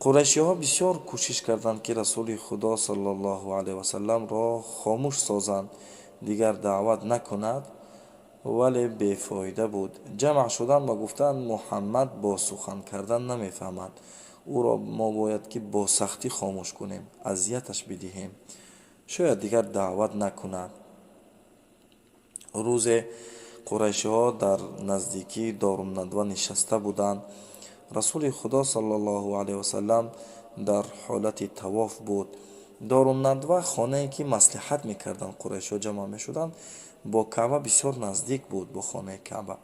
قریشی‌ها بسیار کوشش کردند که رسول خدا صلی الله علیه و سلم را خاموش سازند، دیگر دعوت نکند، ولی بیفایده بود. جمع شدند و گفتند محمد با سخن کردن نمیفهمد، او را ما باید که با سختی خاموش کنیم، اذیتش بدهیم، شاید دیگر دعوت نکند. روز قریشی‌ها در نزدیکی دارالندوه نشسته بودند. رسول خدا صلی الله علیه و سلم در حالت طواف بود. دارالندوه خانه‌ای که مصلحت می‌کردند قریش‌ها جمع می‌شدند با کعبه بسیار نزدیک بود. با خانه کعبه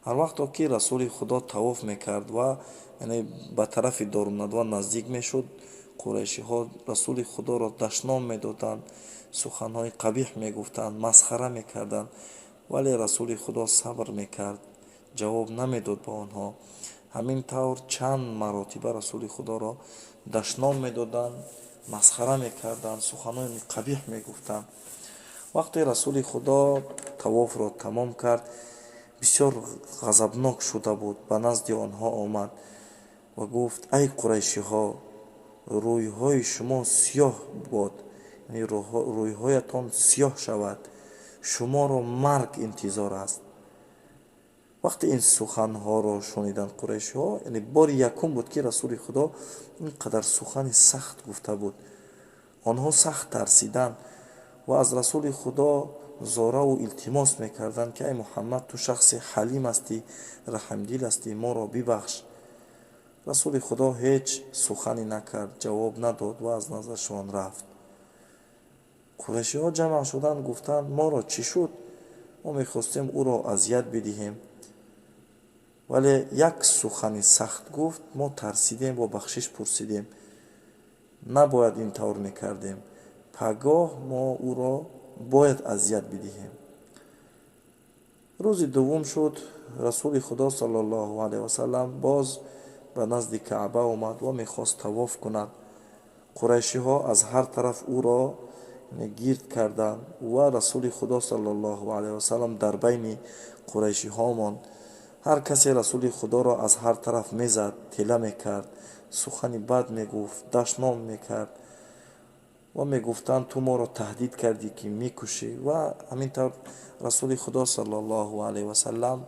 هر وقت که رسول خدا طواف می‌کرد و یعنی به طرف دارالندوه نزدیک می‌شد، قریشی‌ها رسول خدا را دشنام می‌دادند، سخن‌های قبیح می‌گفتند، مسخره می‌کردند، ولی رسول خدا صبر می‌کرد، جواب نمی‌داد به آنها. همین طور چند مراتبه رسول خدا را دشنام می‌دادند، مسخره می‌کردند، سخن‌های قبیح می‌گفتند. وقتی رسول خدا طواف را تمام کرد، بسیار غضبناک شده بود. به نزد آنها آمد و گفت: ای قریشی‌ها، روی‌های شما سیاه باد، یعنی روی‌هایتان سیاه شود، شما را مرگ انتظار است. وقتی این سخن‌ها را شنیدند قریشی‌ها، یعنی بار یکم بود که رسول خدا اینقدر سخن سخت گفته بود. آنها سخت ترسیدند و از رسول خدا زاره و التماس میکردند که ای محمد، تو شخص حلیم هستی، رحمدل هستی، ما را ببخش. رسول خدا هیچ سخنی نکرد، جواب نداد و از نظرشان رفت. قریشی‌ها جمع شدند، گفتند ما را چی شد؟ ما میخواستیم او را اذیت بدهیم، ولی یک سخن سخت گفت، ما ترسیدیم و بخشش پرسیدیم، نباید این طور میکردیم، پگاه ما او را باید اذیت بدهیم. روز دوم شد، رسول خدا صلی الله علیه و سلم باز به نزد کعبه آمد و میخواست طواف کند. قریشی‌ها از هر طرف او را گرد کردند و رسول خدا صلی الله علیه و سلم در بین قریشی‌ها ماند. هر کسی رسول خدا را از هر طرف میزد، طیله میکرد، سخن بد میگفت، دشنام میکرد و میگفتند تو ما را تهدید کردی که میکشی. و همینطور رسول خدا صلی الله علیه و سلم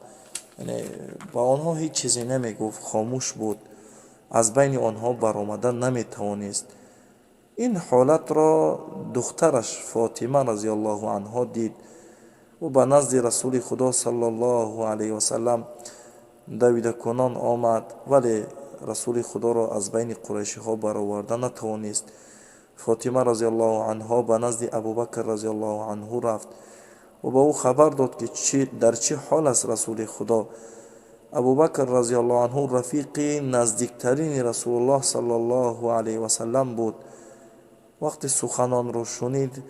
با آنها هیچ چیزی نمیگفت، خاموش بود، از بین آنها برآمدن نمیتوانست. این حالت را دخترش فاطمه رضی الله عنها دید و به نزد رسول خدا صلی الله علیه و سلم دویده کنان آمد، ولی رسول خدا را از بین قریشی‌ها برآورده نتوانست. فاطمه رضی الله عنها به نزد ابوبکر رضی الله عنه رفت و به او خبر داد که در چه حال است رسول خدا. ابوبکر رضی الله عنه رفیق نزدیکترین رسول الله صلی الله علیه و سلم بود. وقتی سخنان را شنید،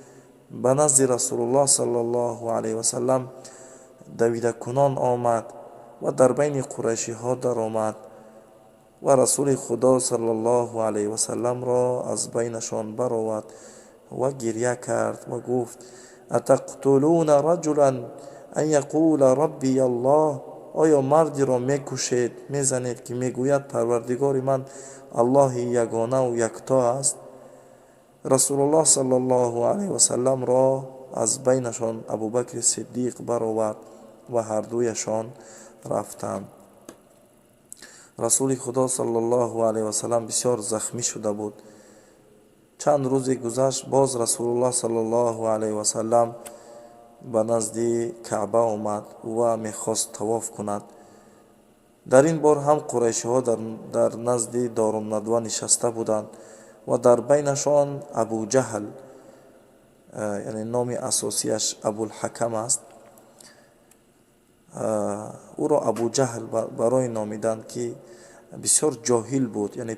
به نزد رسول الله صلی الله علیه و سلم دویده کنان آمد و در بین قریشی‌ها در آمد و رسول خدا صلی الله علیه و سلم را از بینشان برآورد و گریه کرد و گفت: اتقتلون رجلا ان یقول ربی الله، آیا مردی را میکشید، میزنید که میگوید پروردگار من الله یگانه و یکتا است؟ رسول الله صلی الله علیه و سلم را از بینشان ابوبکر صدیق برآورد و هر دویشان رفتند. رسول خدا صلی الله علیه و سلم بسیار زخمی شده بود. چند روزی گذشت، باز رسول الله صلی الله علیه و سلم به نزد کعبه آمد و میخواست طواف کند. در این بار هم قریشی‌ها در نزد دارالندوه نشسته بودند و در بینشان ابو جهل، یعنی نام اساسیش ابوالحکم است، او را ابو جهل برای نامیدند که بسیار جاهل بود، یعنی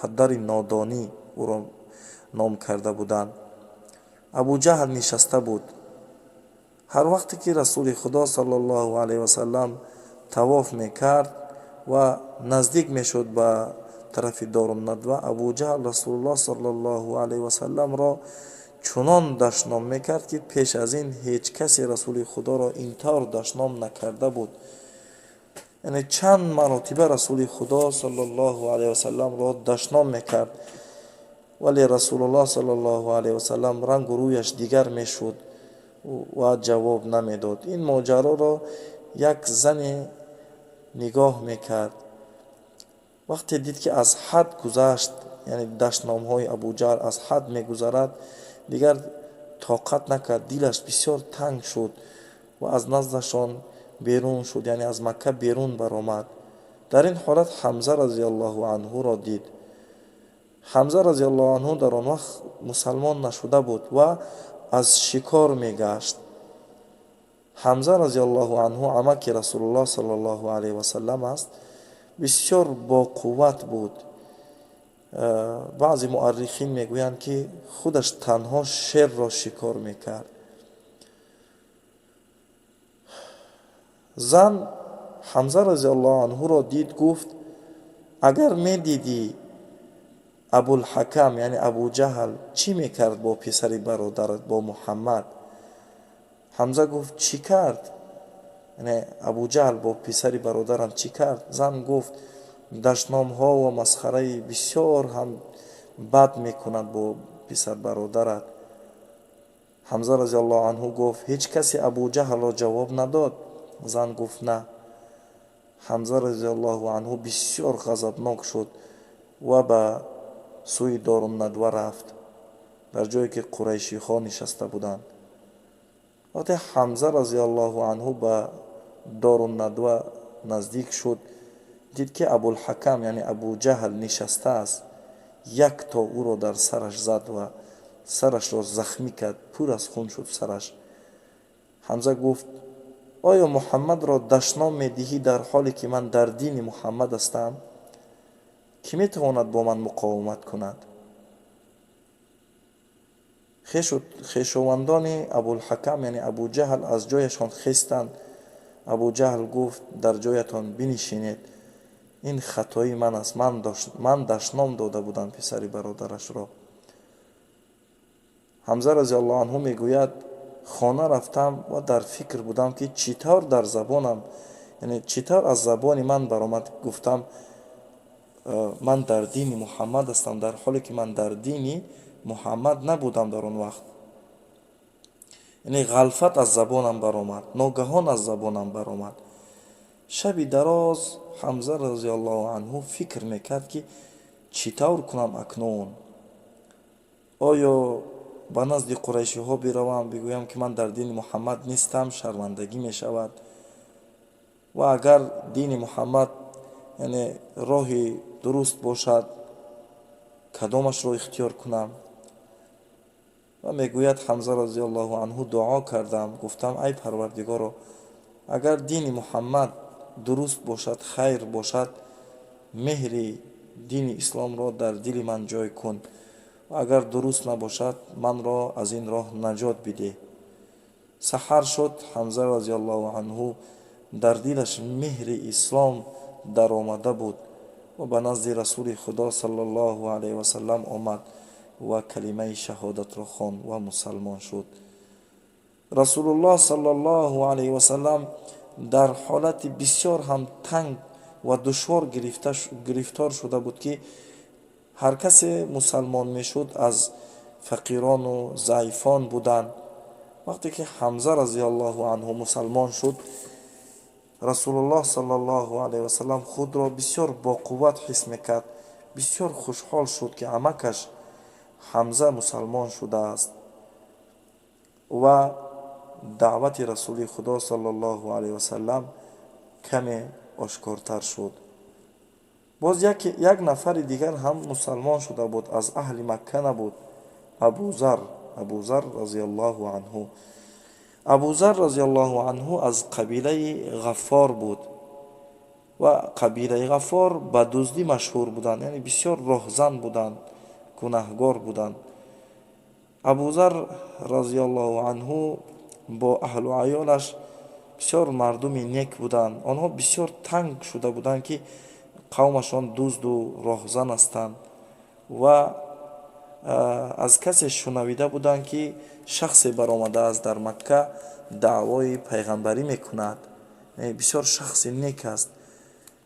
پدر نادانی او را نام کرده بودند. ابو جهل نشسته بود. هر وقتی که رسول خدا صلی الله علیه و سلم طواف میکرد و نزدیک میشد به طرف دارالندوه، ابو جهل رسول الله صلی الله علیه و سلم را چنان دشنام میکرد که پیش از این هیچ کسی رسول خدا را اینطور دشنام نکرده بود. یعنی چند مرتبه رسول خدا صلی الله علیه و سلم را دشنام میکرد، ولی رسول الله صلی الله علیه و سلم رنگ و رویش دیگر میشد و جواب نمیداد. این ماجرا را یک زن نگاه میکرد، وقتی دید که از حد گذشت، یعنی دشنام های ابو جهل از حد میگذرد، دیگر طاقت نکرد، دلش بسیار تنگ شد و از نزدشان بیرون شد، یعنی از مکه بیرون برآمد. در این حالت حمزه رضی الله عنه را دید. حمزه رضی الله عنه در آن وقت مسلمان نشده بود و از شکار میگشت. حمزه رضی الله عنه عمک رسول الله صلی الله علیه و سلم است، بسیار با قوت بود. بعضی مورخین میگویند که خودش تنها شیر را شکار میکرد. زن حمزه رضی الله عنه را دید، گفت اگر میدیدی ابوالحکم یعنی ابو جهل چی میکرد با پسری برادرت با محمد؟ حمزه گفت چی کرد؟ یعنی ابو جهل با پسری برادرم چی کرد؟ زن گفت دشنام ها و مسخره بسیار هم بد میکند با پسر برادرت. حمزه رضی الله عنه گفت هیچ کسی ابو جهل را جواب نداد؟ زن گفت نه. حمزه رضی الله عنه بسیار غضبناک شد و به سوی دارالندوه رفت، در جایی که قریشی ها نشسته بودند. وقتی حمزه رضی الله عنه به دارالندوه نزدیک شد، دید که ابوالحکم یعنی ابو جهل نشسته است. یک تا او را در سرش زد و سرش را زخمی کرد، پر از خون شد سرش. حمزه گفت آیا محمد را دشنام میدهی در حالی که من در دین محمد هستم؟ کی میتواند با من مقاومت کند؟ خویشاوندان ابوالحکم یعنی ابو جهل از جایشان خیستند. ابو جهل گفت در جایتان بنشینید، این خطای من است، من دشنام داده بودم پسری برادرش را. حمزه رضی الله عنه میگوید خانه رفتم و در فکر بودم که چطور در زبانم، یعنی چطور از زبان من برآمد گفتم من در دین محمد هستم، در حالی که من در دین محمد نبودم در آن وقت. یعنی غلفت از زبانم برآمد، ناگهان از زبانم برآمد. شبی دراز حمزه رضی الله عنه فکر میکرد که چطور کنم اکنون؟ آیا به نزد قریشی ها بروم بگویم که من در دین محمد نیستم؟ شرمندگی می شود. و اگر دین محمد یعنی راهی درست باشد، کدامش را اختیار کنم؟ و میگوید حمزه رضی الله عنه دعا کردم، گفتم ای پروردگارا، اگر دین محمد درست باشد، خیر باشد، مهر دین اسلام را در دل من جای کن، و اگر درست نباشد من را از این راه نجات بده. سحر شد، حمزه رضی الله عنه در دلش مهر اسلام در آمده بود و به نزد رسول خدا صلی الله علیه و سلم آمد و کلمه شهادت را خواند و مسلمان شد. رسول الله صلی الله علیه و سلم در حالت بسیار هم تنگ و دشوار گرفتار شده بود که هر کس مسلمان میشد از فقیران و ضعیفان بودند. وقتی که حمزه رضی الله عنه مسلمان شد، رسول الله صلی الله علیه و سلم خود را بسیار با قوت حس میکرد، بسیار خوشحال شد که عمکش حمزه مسلمان شده است و دعوت رسول خدا صلی الله علیه و سلم کمی آشکارتر شد. باز یک نفر دیگر هم مسلمان شده بود، از اهل مکه نبود، ابوذر رضی الله عنه. ابوذر رضی الله عنه از قبیله غفار بود و قبیله غفار به دزدی مشهور بودند، یعنی بسیار راهزن بودند، گناهگار بودند. ابوذر رضی الله عنه با اهل و عیالش بسیار مردمی نیک بودند. آنها بسیار تنگ شده بودند که قومشان دزد و راهزن هستند و از کسی شنویده بودند که شخصی برآمده است در مکه دعوای پیغمبری میکند، بسیار شخص نیک است.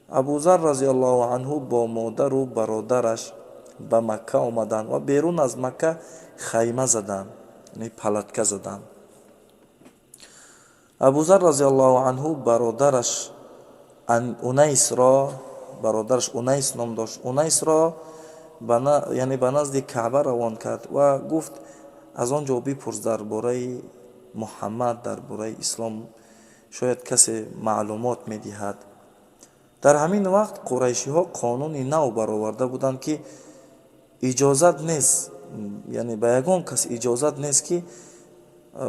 абузар разиаллоҳу анҳу бо модару бародараш ба Макка омаданд ва берун аз Макка хайма заданд, яъне палатка заданд. абузар разиаллоҳу анҳу бародараш унайс ном дошт. Унайсро яъне ба назди Каъба равон кард ва гуфт аз он ҷо бипурс дар бораи Муҳаммад, дар бораи ислом шояд касе маълумот медиҳад. дар ҳамин вақт қурайшиҳо қонуни нав бароварда буданд ки иҷозат нест, яъне ба ягон кас иҷозат нест ки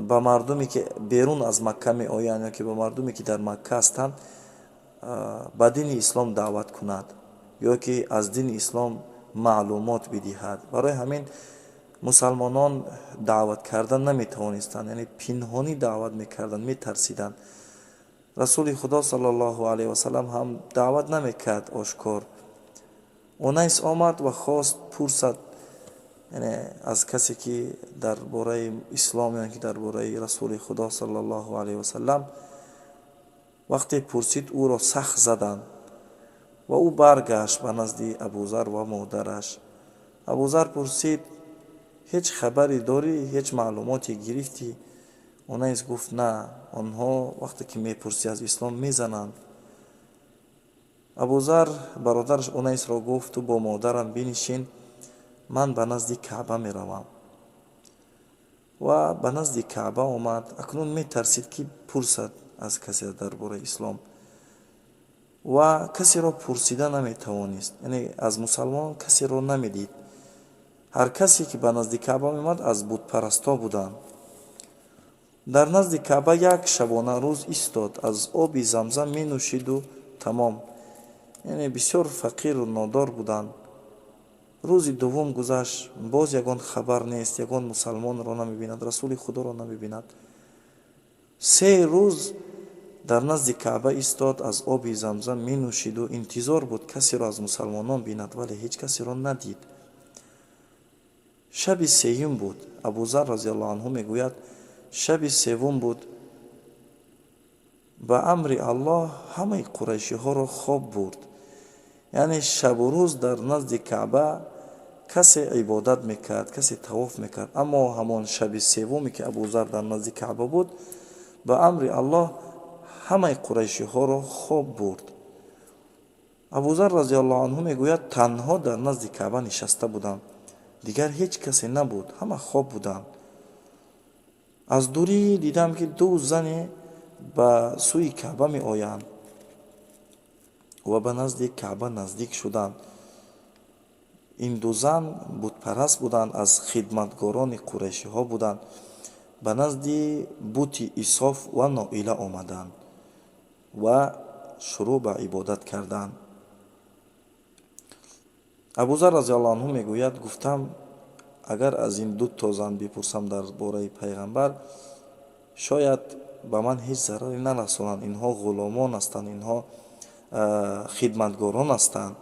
ба мардуме ки берун аз Макка меоянд ё ки ба мардуме ки дар Макка ҳастанд ба дини ислом даъват кунад ё ки аз дини ислом маълумот бидиҳад. барои ҳамин мусалмонон даъват кардан наметавонистанд, яъне пинҳонӣ даъват мекарданд, метарсиданд. расули худо саллаллоҳу алайҳи васалам ҳам даъват намекард ошкор. унайс омад ва хост пурсад, яъне аз касе ки дар бораи ислом ё ки дар бораи расули худо саллаллоҳу алайҳи васалам. вақте пурсид ӯро сахт заданд ва ӯ баргашт ба назди абузар ва модараш. абузар пурсид: ҳеҷ хабаре дорӣ, ҳеҷ маълумоте гирифтӣ? унайс гуфт: на, онҳо вақте ки мепурсӣ аз ислом мезананд. абузар бародараш унайсро гуфт: ту бо модарам бинишин, ман ба назди Каъба меравам. ва ба назди Каъба омад. акнун метарсид ки пурсад аз касе дар бораи ислом ва касеро пурсида наметавонист, яъне аз мусалмонон касеро намедид. ҳар касе ки ба назди Каъба меомад аз бутпарасто буданд. дар назди Каъба як шабона рӯз истод, аз оби Замзам менӯшиду тамом, яъне бисёр фақиру нодор буданд. рӯзи дуввум гузашт, боз ягон хабар нест, ягон мусалмонро намебинад, расули худоро намебинад. 3 рӯз дар назди Каъба истод, аз оби Замзам менӯшиду интизор буд касеро аз мусалмонон бинад, вале ҳеҷ касеро надид. шаби сеюм буд. абузар разиаллоҳу анҳу мегӯяд, шаби севум буд. ба амри Аллоҳ ҳамаи қурайшиҳоро хоб бурд. яъне шабу рӯз дар назди Каъба касе ибодат мекард, касе тавоф мекард. аммо ҳамон шаби севуме ки абузар дар назди Каъба буд, ба амри Аллоҳ ҳамаи қурайшиҳоро хоб бурд. абузар разиаллоҳу анҳу мегӯяд, танҳо дар назди Каъба нишаста будам, дигар ҳеҷ касе набуд, ҳама хоб буданд. аз дурӣ дидам ки 2 зане ба сӯи Каъба меоянд ва ба назди Каъба наздик шуданд. ин 2 зан бутпараст буданд, аз хидматгорони қурайшиҳо буданд. ба назди бути Исоф ва Ноила омаданд ва шурӯъ ба ибодат карданд. абузар разиаллоҳу анҳу мегӯяд, гуфтам, агар аз ин 2 зан бипурсам дар бораи пайғамбар, шояд ба ман ҳеҷ зараре нарасонанд. инҳо ғуломон ҳастанд, инҳо хидматгорон ҳастанд.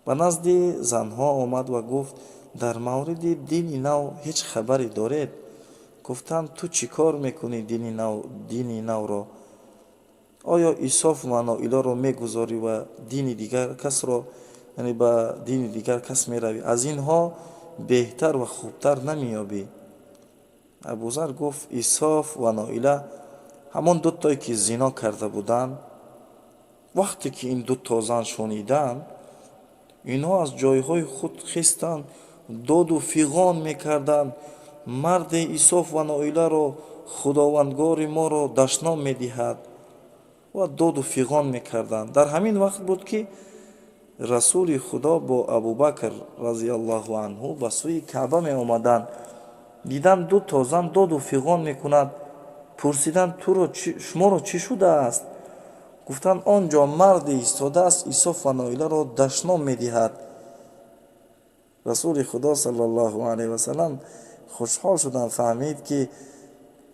ба назди занҳо омад ва гуфт, дар мавриди дини нав ҳеҷ хабаре доред? гуфтанд, ту чӣ кор мекунӣ дини навро? оё Исоф ва Ноиларо мегузорӣ ва дини дигар касро, яъне ба дини дигар кас меравӣ? аз инҳо беҳтар ва хубтар намеёбӣ? абузар гуфт, Исоф ва Ноила ҳамон 2 ки зино карда буданд, вақте ки ин 2 зан шуниданд, инҳо аз ҷойҳои худ хистанд, доду фиғон мекарданд. марде Исоф ва Ноиларо худовандгори моро дашном медиҳад ва доду фиғон мекарданд. дар ҳамин вақт буд ки расули худо бо Абубакр разиаллоҳу анҳу ба сӯи Каъба меомаданд. диданд 2 зан доду фиғон мекунад. пурсиданд, шуморо чӣ шудааст? гуфтанд, он ҷо марде истодааст, Исоф ва Ноиларо дашном медиҳад. расули худо саллаллоҳу алайҳи васалам хушҳол шуданд, фаҳмид ки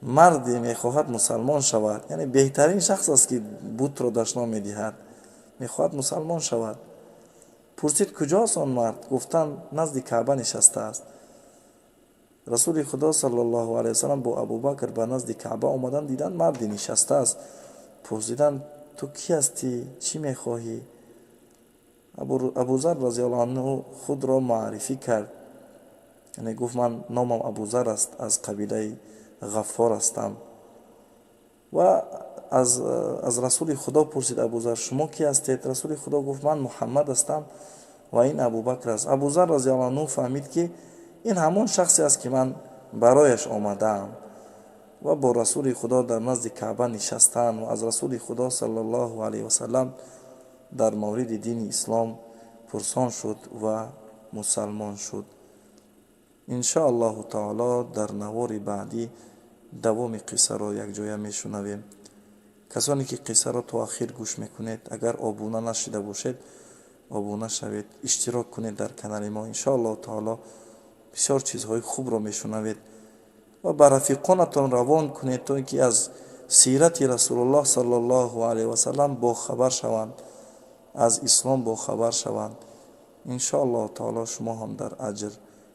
марде мехоҳад мусалмон шавад, яъне беҳтарин шахс аст ки бутро дашном медиҳад, мехоҳад мусалмон шавад. пурсид, куҷост он мард? гуфтанд, назди Каъба нишастааст. расули худо саллаллоҳу алайҳи васалам бо Абубакр ба назди Каъба омаданд, диданд марде нишастааст. пурсиданд, تو کی هستی؟ چی میخواهی؟ ابوذر رضی الله عنه خود را معرفی کرد، یعنی گفت من نامم ابوذر است، از قبیله غفار هستم. و از رسول خدا پرسید ابوذر شما کی هستید؟ رسول خدا گفت من محمد هستم و این ابوبکر است. ابوذر رضی الله عنه فهمید که این همان شخصی است که من برایش آمدم و با رسول خدا در نزد کعبه نشستن و از رسول خدا صلی الله علیه و سلم در مورد دین اسلام پرسان شد و مسلمان شد. ان شاء الله تعالی در نوار بعدی دوام قصه را یک جایه میشنویم. کسانی که قصه را تا آخر گوش میکنید، اگر آبونه نشده باشید آبونه شوید، اشتراک کنید در کانال ما. ان شاء الله تعالی بسیار چیزهای خوب را میشنوید و بر رفیقانتان روان کنید تا اینکه از سیرت رسول الله صلی الله علیه و سلم با خبر شوند، از اسلام با خبر شوند. ان شاء الله تعالی شما هم در اجر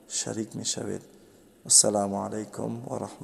شریک میشوید. السلام علیکم و رحمت